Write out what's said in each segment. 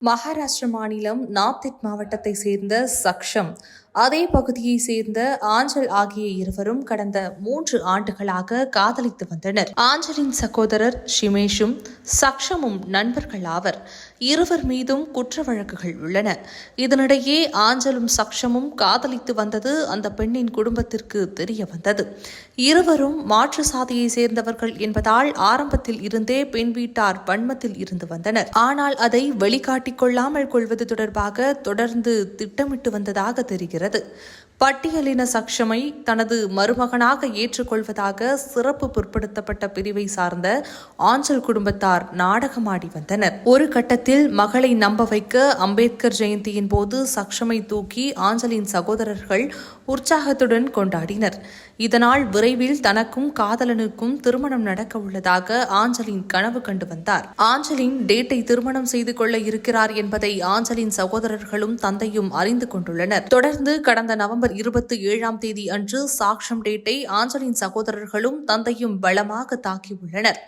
மகாராஷ்டிர மாநிலம் நாப்தெட் மாவட்டத்தை சேர்ந்த சக்ஷம், அதே பகுதியை சேர்ந்த ஆஞ்சல் ஆகிய இருவரும் கடந்த 3 ஆண்டுகளாக காதலித்து வந்தனர். ஆஞ்சலின் சகோதரர் ஷிமேஷும் சக்ஷமும் நண்பர்கள் ஆவர். இருவர் மீதும் குற்ற வழக்குகள் உள்ளன. இதனிடையே ஆஞ்சலும் சக்ஷமும் காதலித்து வந்தது அந்த பெண்ணின் குடும்பத்திற்கு தெரிய வந்தது. இருவரும் மாற்று சாதியை சேர்ந்தவர்கள் என்பதால் ஆரம்பத்தில் இருந்தே பெண் வீட்டார் வன்மத்தில் இருந்து வந்தனர். ஆனால் அதை வெளிக்காட்டிக் கொள்ளாமல் கொள்வது தொடர்பாக தொடர்ந்து திட்டமிட்டு வந்ததாக தெரிகிறது. பட்டியலின சக்ஷமை தனது மருமகனாக ஏற்றுக்கொள்வதாக சிறப்பு பிற்படுத்தப்பட்ட பிரிவை சார்ந்த ஆஞ்சல் குடும்பத்தார் நாடகமாடி வந்தனர். ஒரு கட்டத்தில் மகளை நம்ப வைக்க அம்பேத்கர் ஜெயந்தியின் போது சக்ஷமை தூக்கி ஆஞ்சலின் சகோதரர்கள் உற்சாகத்துடன் கொண்டாடினர். இதனால் விரைவில் தனக்கும் காதலனுக்கும் திருமணம் நடக்க உள்ளதாக ஆஞ்சலின் கனவு கண்டு வந்தார். ஆஞ்சலின் டேட்டை திருமணம் செய்து கொள்ள இருக்கிறார் என்பதை ஆஞ்சலின் சகோதரர்களும் தந்தையும் அறிந்து கொண்டுள்ளனர். தொடர்ந்து கடந்த நவம்பர் 27 அன்று சாக்ஷம் டேட்டை ஆஞ்சலின் சகோதரர்களும் தந்தையும் பலமாக தாக்கியுள்ளனர்.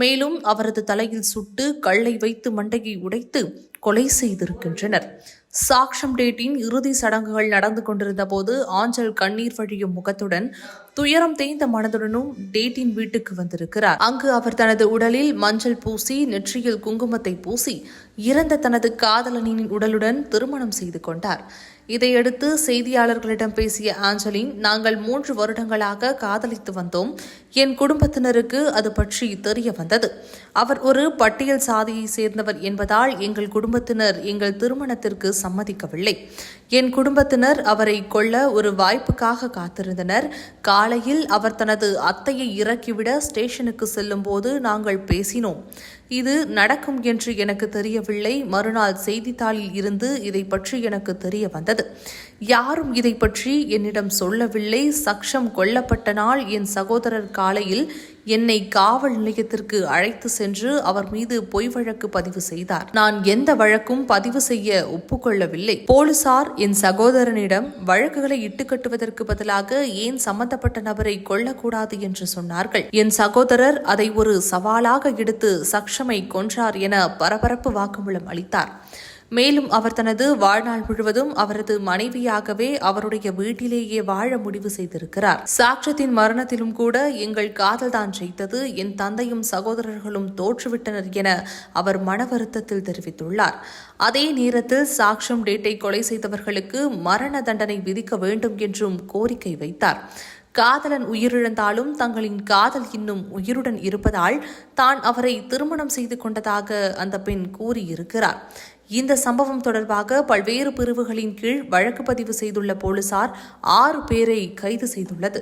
மேலும் அவரது தலையில் சுட்டு கல்லை வைத்து மண்டையை உடைத்து கொலை செய்திருக்கின்றனர். சாக்ஷம் டேட்டின் இறுதி சடங்குகள் நடந்து கொண்டிருந்த போது ஆஞ்சல் கண்ணீர் வழியும் முகத்துடன் துயரம் தேய்ந்த மனதுடனும் டேட்டின் வீட்டுக்கு வந்திருக்கிறார். அங்கு அவர் தனது உடலில் மஞ்சள் பூசி நெற்றியில் குங்குமத்தை பூசி இறந்த தனது காதலனின் உடலுடன் திருமணம் செய்து கொண்டார். இதையடுத்து செய்தியாளர்களிடம் பேசிய ஆஞ்சலின், நாங்கள் 3 வருடங்களாக காதலித்து வந்தோம். என் குடும்பத்தினருக்கு அது பற்றி தெரிய வந்தது. அவர் ஒரு பட்டியல் சாதியை சேர்ந்தவர் என்பதால் எங்கள் குடும்பத்தினர் எங்கள் திருமணத்திற்கு சம்மதிக்கவில்லை. என் குடும்பத்தினர் அவரை கொல்ல ஒரு வாய்ப்புக்காக காத்திருந்தனர். காலையில் அவர் தனது அத்தையை இறக்கிவிட ஸ்டேஷனுக்கு செல்லும் போது நாங்கள் பேசினோம். இது நடக்கும் என்று எனக்கு தெரியவில்லை. மறுநாள் செய்தித்தாளில் இருந்து இதை பற்றி எனக்கு தெரிய வந்தது. யாரும் இதை பற்றி என்னிடம் சொல்லவில்லை. சக்ஷம் கொல்லப்பட்ட நாள் என் சகோதரர் காலையில் என்னை காவல் நிலையத்திற்கு அழைத்து சென்று அவர் மீது பொய் வழக்கு பதிவு செய்தார். நான் எந்த வழக்கும் பதிவு செய்ய ஒப்புக்கொள்ளவில்லை. போலீசார் என் சகோதரனிடம் வழக்குகளை இட்டுக்கட்டுவதற்கு பதிலாக ஏன் சம்பந்தப்பட்ட நபரை கொல்லக்கூடாது என்று சொன்னார்கள். என் சகோதரர் அதை ஒரு சவாலாக எடுத்து சக்ஷமை கொன்றார் என பரபரப்பு வாக்குமூலம் அளித்தார். மேலும் அவர் தனது வாழ்நாள் முழுவதும் அவரது மனைவியாகவே அவருடைய வீட்டிலேயே வாழ முடிவு செய்திருக்கிறார். சாக்ஷத்தின் மரணத்திலும் கூட எங்கள் காதல்தான் ஜெயித்தது. என் தந்தையும் சகோதரர்களும் தோற்றுவிட்டனர் என அவர் மன வருத்தத்தில் தெரிவித்துள்ளார். அதே நேரத்தில் சாக்ஷம் டேட்டை கொலை செய்தவர்களுக்கு மரண தண்டனை விதிக்க வேண்டும் என்றும் கோரிக்கை வைத்தார். காதலன் உயிரிழந்தாலும் தங்களின் காதல் இன்னும் உயிருடன் இருப்பதால் தான் அவரை திருமணம் செய்து கொண்டதாக அந்த பெண் கூறியிருக்கிறார். இந்த சம்பவம் தொடர்பாக பல்வேறு பிரிவுகளின் கீழ் வழக்கு பதிவு செய்துள்ள போலீசார் 6 பேரை கைது செய்துள்ளது.